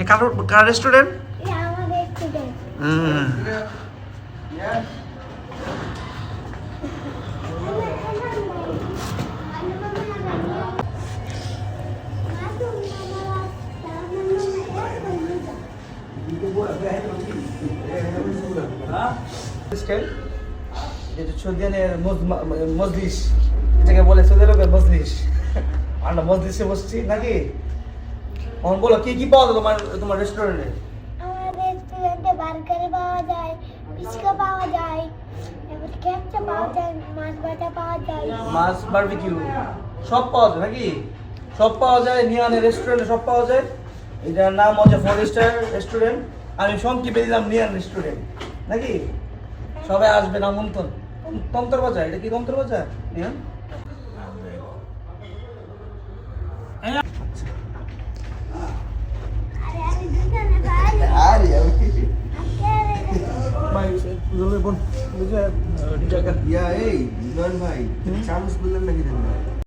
এ কার restaurant? আমাদের student. মজলিস, এটাকে বলে সৌদি আরবের মজলিস। আমরা মজলিসে বসছি নাকি? বলো কি কি পাওয়া যায় তোমার রেস্টুরেন্টে? আমাদের রেস্টুরেন্টে বার্গার পাওয়া যায়, পিৎজা পাওয়া যায়, এবার ক্যাপচা পাওয়া যায়, মাছ ভাজা পাওয়া যায়। মাছ বারবিকিউ সব পাওয়া যায় নাকি? সব পাওয়া যায় নিয়ানের রেস্টুরেন্টে, সব পাওয়া যায়। এটার নাম হচ্ছে 4 স্টার রেস্টুরেন্ট। আমি সংক্ষেপে দিলাম নিয়ান রেস্টুরেন্ট নাকি? সবাই আসবেন আমন্ত্রণ। তন্তর বাজার, এটা কি তন্তর বাজার নিয়ান? আরে আমি দুজনে ভাই। আরে আমি ভাই বোন ইয়া এই নয়ন ভাই চামচ বললেন নাকি